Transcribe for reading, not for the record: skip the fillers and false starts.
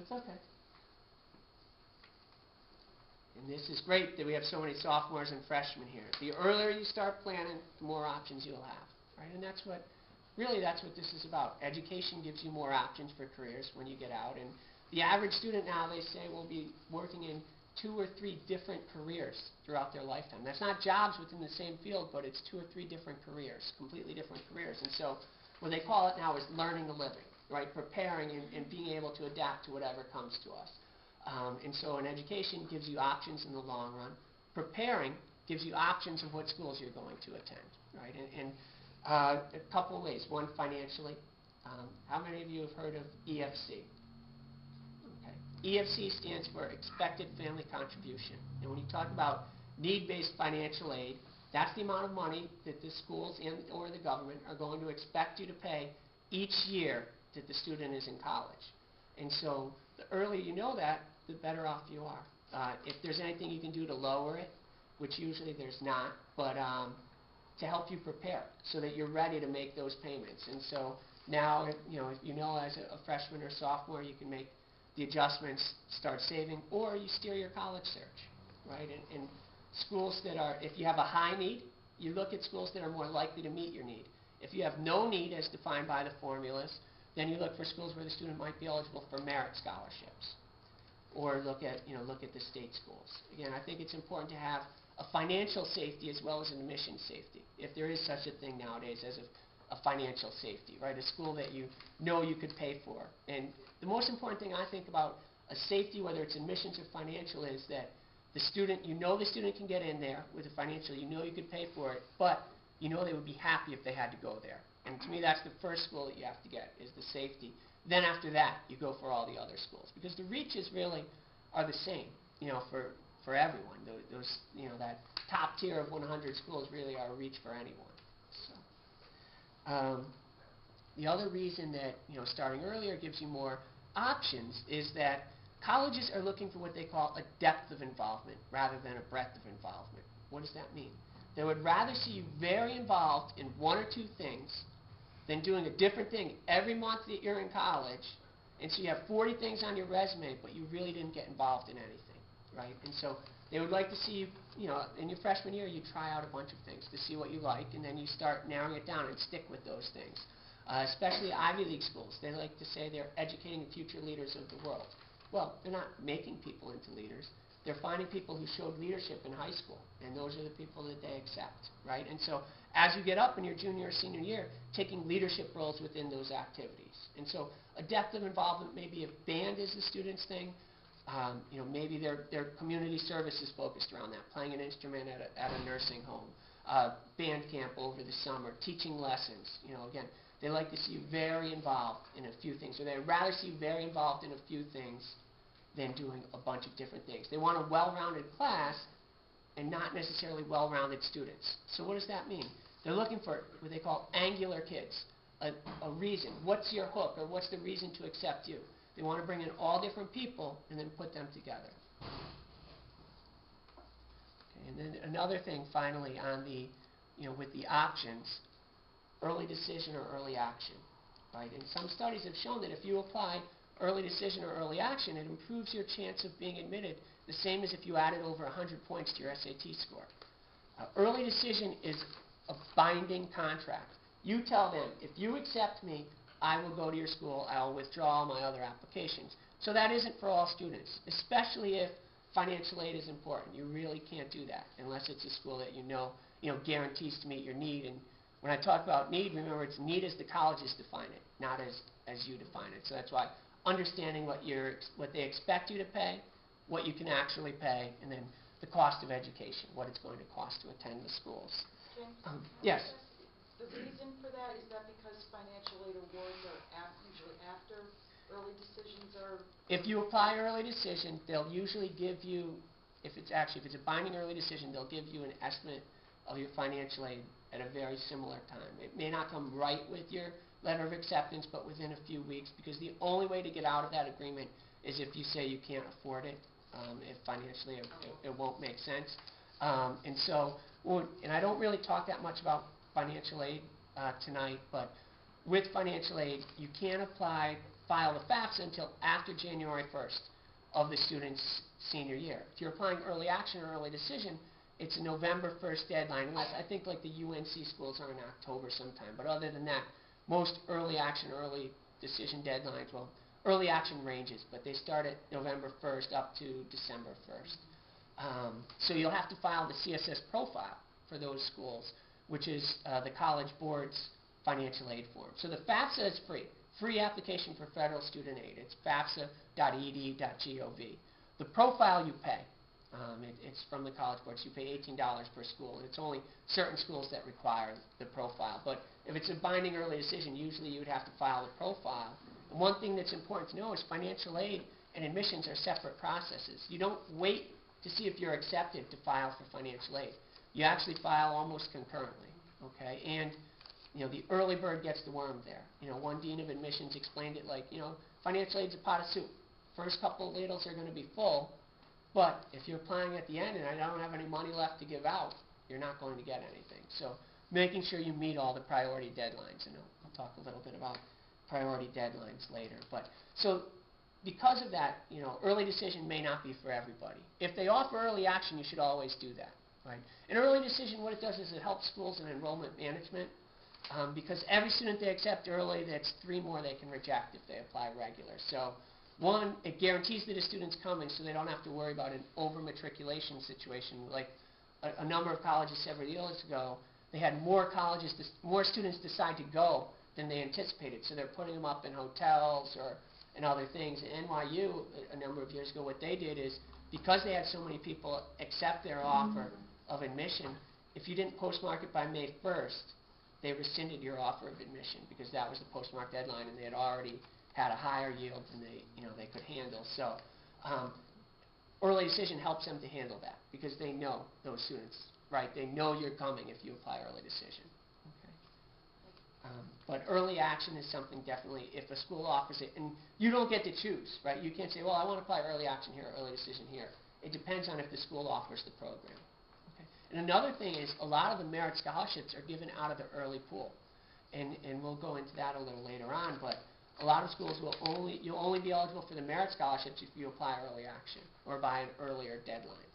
It's okay. And this is great that we have so many sophomores and freshmen here. The earlier you start planning, the more options you'll have, right? And that's what this is about. Education gives you more options for careers when you get out. And the average student now, they say, will be working in 2 or 3 different careers throughout their lifetime. That's not jobs within the same field, but it's 2 or 3 different careers, completely different careers. And so what they call it now is learning a living, right? Preparing and being able to adapt to whatever comes to us. And so an education gives you options in the long run. Preparing gives you options of what schools you're going to attend, right? And a couple of ways. One, financially. How many of you have heard of EFC? EFC stands for Expected Family Contribution. And when you talk about need-based financial aid, that's the amount of money that the schools and or the government are going to expect you to pay each year that the student is in college. And so the earlier you know that, the better off you are. If there's anything you can do to lower it, which usually there's not, but to help you prepare so that you're ready to make those payments. And so now, if you know as a freshman or sophomore, you can make the adjustments, start saving, or you steer your college search, right? And schools that are, if you have a high need, you look at schools that are more likely to meet your need. If you have no need as defined by the formulas, then you look for schools where the student might be eligible for merit scholarships, or look at the state schools. Again, I think it's important to have a financial safety as well as an admission safety, if there is such a thing nowadays as a financial safety, right? A school that you know you could pay for. And the most important thing I think about a safety, whether it's admissions or financial, is that the student can get in there with a financial, you could pay for it, but they would be happy if they had to go there. And to me, that's the first school that you have to get, is the safety. Then after that, you go for all the other schools, because the reaches really are the same, for everyone. Those, that top tier of 100 schools really are a reach for anyone. So, the other reason that starting earlier gives you more options is that colleges are looking for what they call a depth of involvement rather than a breadth of involvement. What does that mean? They would rather see you very involved in 1 or 2 things than doing a different thing every month that you're in college, and so you have 40 things on your resume, but you really didn't get involved in anything, right? And so they would like to see you, in your freshman year, you try out a bunch of things to see what you like, and then you start narrowing it down and stick with those things. Especially Ivy League schools, they like to say they're educating the future leaders of the world. Well, they're not making people into leaders. They're finding people who showed leadership in high school, and those are the people that they accept, right? And so as you get up in your junior or senior year, taking leadership roles within those activities. And so a depth of involvement, maybe if band is the student's thing, maybe their community service is focused around that, playing an instrument at a nursing home, band camp over the summer, teaching lessons. Again, they like to see you very involved in a few things, or they'd rather see you very involved in a few things than doing a bunch of different things. They want a well-rounded class and not necessarily well-rounded students. So what does that mean? They're looking for what they call angular kids, a reason. What's your hook, or what's the reason to accept you? They want to bring in all different people and then put them together. Okay, and then another thing, finally, on the, with the options, early decision or early action, right? And some studies have shown that if you apply early decision or early action, it improves your chance of being admitted, the same as if you added over 100 points to your SAT score. Early decision is a binding contract. You tell them, if you accept me, I will go to your school, I will withdraw all my other applications. So that isn't for all students, especially if financial aid is important. You really can't do that unless it's a school that guarantees to meet your need. And when I talk about need, remember, it's need as the colleges define it, not as you define it. So that's why understanding what they expect you to pay, what you can actually pay, and then the cost of education, what it's going to cost to attend the schools. Jim, yes? The reason for that, is that because financial aid awards are usually after early decisions are... If you apply early decision, they'll usually give you, if it's a binding early decision, they'll give you an estimate of your financial aid at a very similar time. It may not come right with your letter of acceptance, but within a few weeks, because the only way to get out of that agreement is if you say you can't afford it, if financially it won't make sense. And I don't really talk that much about financial aid tonight, but with financial aid, you can't apply file the FAFSA until after January 1st of the student's senior year. If you're applying early action or early decision, it's a November 1st deadline, unless I think like the UNC schools are in October sometime. But other than that, most early action, early decision deadlines, well, early action ranges, but they start at November 1st up to December 1st. So you'll have to file the CSS profile for those schools, which is the College Board's financial aid form. So the FAFSA is free. Free application for federal student aid. It's fafsa.ed.gov. The profile you pay. It's from the College Board, so you pay $18 per school, and it's only certain schools that require the profile. But if it's a binding early decision, usually you would have to file the profile. And one thing that's important to know is financial aid and admissions are separate processes. You don't wait to see if you're accepted to file for financial aid. You actually file almost concurrently, okay? And, you know, the early bird gets the worm there. You know, one dean of admissions explained it like, you know, financial aid's a pot of soup. First couple of ladles are going to be full, but if you're applying at the end and I don't have any money left to give out, you're not going to get anything. So making sure you meet all the priority deadlines, and I'll talk a little bit about priority deadlines later. But so because of that, you know, early decision may not be for everybody. If they offer early action, you should always do that, right? An early decision, what it does is it helps schools in enrollment management, because every student they accept early, that's 3 more they can reject if they apply regular. So one, it guarantees that a student's coming so they don't have to worry about an over-matriculation situation. Like a number of colleges several years ago, they had more students decide to go than they anticipated. So they're putting them up in hotels or and other things. At NYU, a number of years ago, what they did is, because they had so many people accept their offer of admission, if you didn't postmark it by May 1st, they rescinded your offer of admission because that was the postmark deadline, and they had already had a higher yield than they could handle. So early decision helps them to handle that because they know those students, right? They know you're coming if you apply early decision. But early action is something definitely, if a school offers it, and you don't get to choose, right? You can't say, well, I want to apply early action here, early decision here. It depends on if the school offers the program. Okay? And another thing is, a lot of the merit scholarships are given out of the early pool. And we'll go into that a little later on, but a lot of schools you'll only be eligible for the merit scholarships if you apply early action or by an earlier deadline.